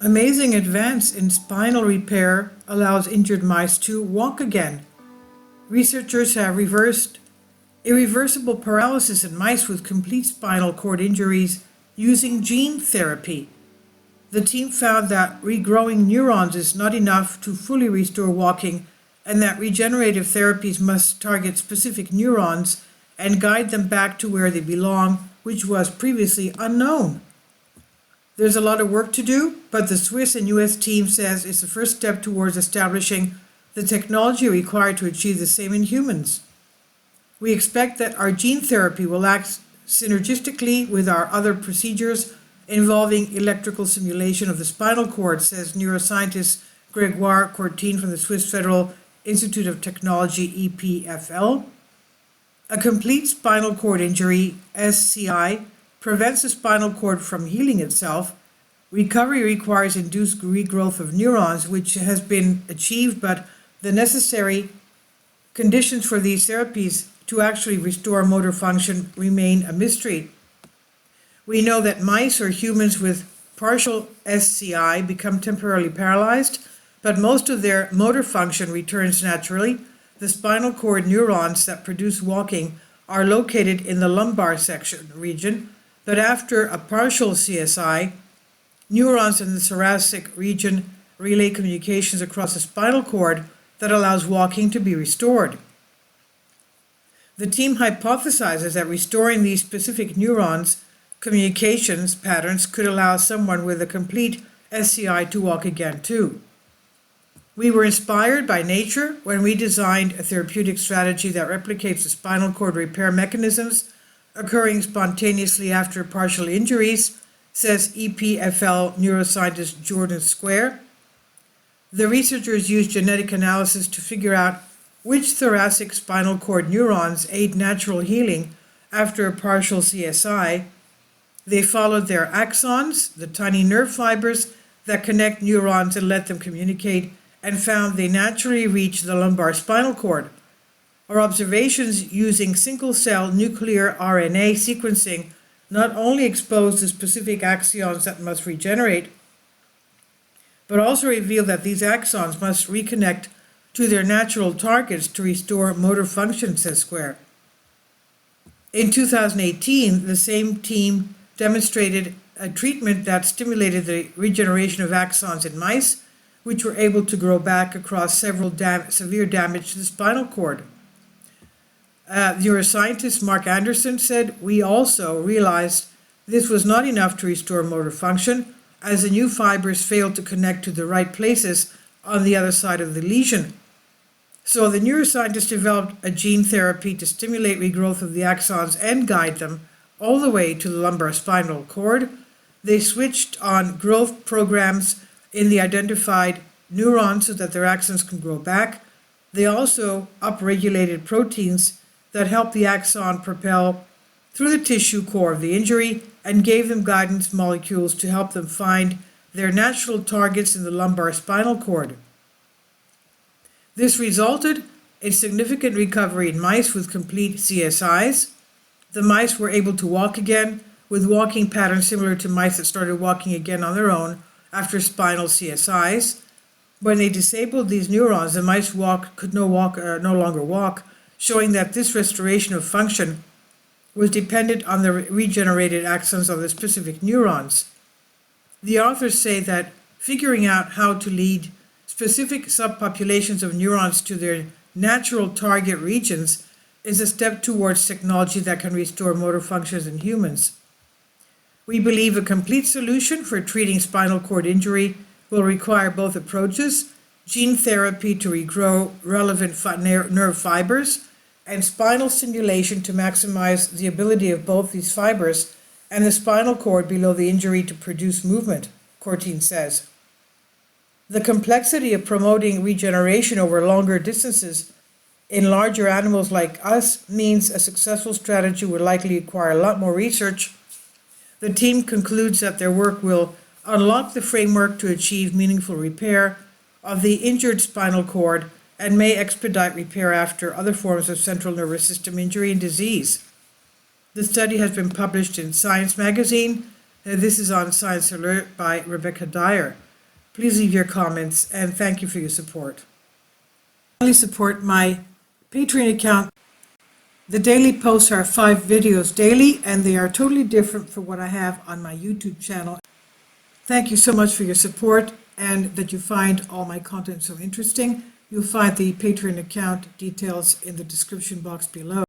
Amazing advance in spinal repair allows injured mice to walk again. Researchers have reversed irreversible paralysis in mice with complete spinal cord injuries using gene therapy. The team found that regrowing neurons is not enough to fully restore walking, and that regenerative therapies must target specific neurons and guide them back to where they belong, which was previously unknown. There's a lot of work to do, but the Swiss and US team says it's the first step towards establishing the technology required to achieve the same in humans. We expect that our gene therapy will act synergistically with our other procedures involving electrical stimulation of the spinal cord, says neuroscientist Grégoire Courtine from the Swiss Federal Institute of Technology, EPFL. A complete spinal cord injury, SCI, prevents the spinal cord from healing itself. Recovery requires induced regrowth of neurons, which has been achieved, but the necessary conditions for these therapies to actually restore motor function remain a mystery. We know that mice or humans with partial SCI become temporarily paralyzed, but most of their motor function returns naturally. The spinal cord neurons that produce walking are located in the lumbar section region, but after a partial CSI, neurons in the thoracic region relay communications across the spinal cord that allows walking to be restored. The team hypothesizes that restoring these specific neurons' communications patterns could allow someone with a complete SCI to walk again too. We were inspired by nature when we designed a therapeutic strategy that replicates the spinal cord repair mechanisms occurring spontaneously after partial injuries, says EPFL neuroscientist Jordan Square. The researchers used genetic analysis to figure out which thoracic spinal cord neurons aid natural healing after a partial CSI. They followed their axons, the tiny nerve fibers that connect neurons and let them communicate, and found they naturally reach the lumbar spinal cord. Our observations using single-cell nuclear RNA sequencing not only exposed the specific axons that must regenerate, but also revealed that these axons must reconnect to their natural targets to restore motor function, says Square. In 2018, the same team demonstrated a treatment that stimulated the regeneration of axons in mice, which were able to grow back across several severe damage to the spinal cord. Neuroscientist Mark Anderson said, "We also realized this was not enough to restore motor function, as the new fibers failed to connect to the right places on the other side of the lesion. So the neuroscientists developed a gene therapy to stimulate regrowth of the axons and guide them all the way to the lumbar spinal cord. They switched on growth programs in the identified neurons so that their axons can grow back. They also upregulated proteins that help the axon propel through the tissue core of the injury and gave them guidance molecules to help them find their natural targets in the lumbar spinal cord. This resulted in significant recovery in mice with complete CSIs. The mice were able to walk again with walking patterns similar to mice that started walking again on their own after spinal CSIs. When they disabled these neurons, the mice could no longer walk, showing that this restoration of function was dependent on the regenerated axons of the specific neurons. The authors say that figuring out how to lead specific subpopulations of neurons to their natural target regions is a step towards technology that can restore motor functions in humans. We believe a complete solution for treating spinal cord injury will require both approaches: gene therapy to regrow relevant nerve fibers, and spinal stimulation to maximize the ability of both these fibers and the spinal cord below the injury to produce movement, Courtine says. The complexity of promoting regeneration over longer distances in larger animals like us means a successful strategy would likely require a lot more research. The team concludes that their work will unlock the framework to achieve meaningful repair of the injured spinal cord and may expedite repair after other forms of central nervous system injury and disease. The study has been published in Science magazine. This is on Science Alert by Rebecca Dyer. Please leave your comments, and thank you for your support. Finally, support my Patreon account. The daily posts are 5 videos daily, and they are totally different from what I have on my YouTube channel. Thank you so much for your support and that you find all my content so interesting. You'll find the Patreon account details in the description box below.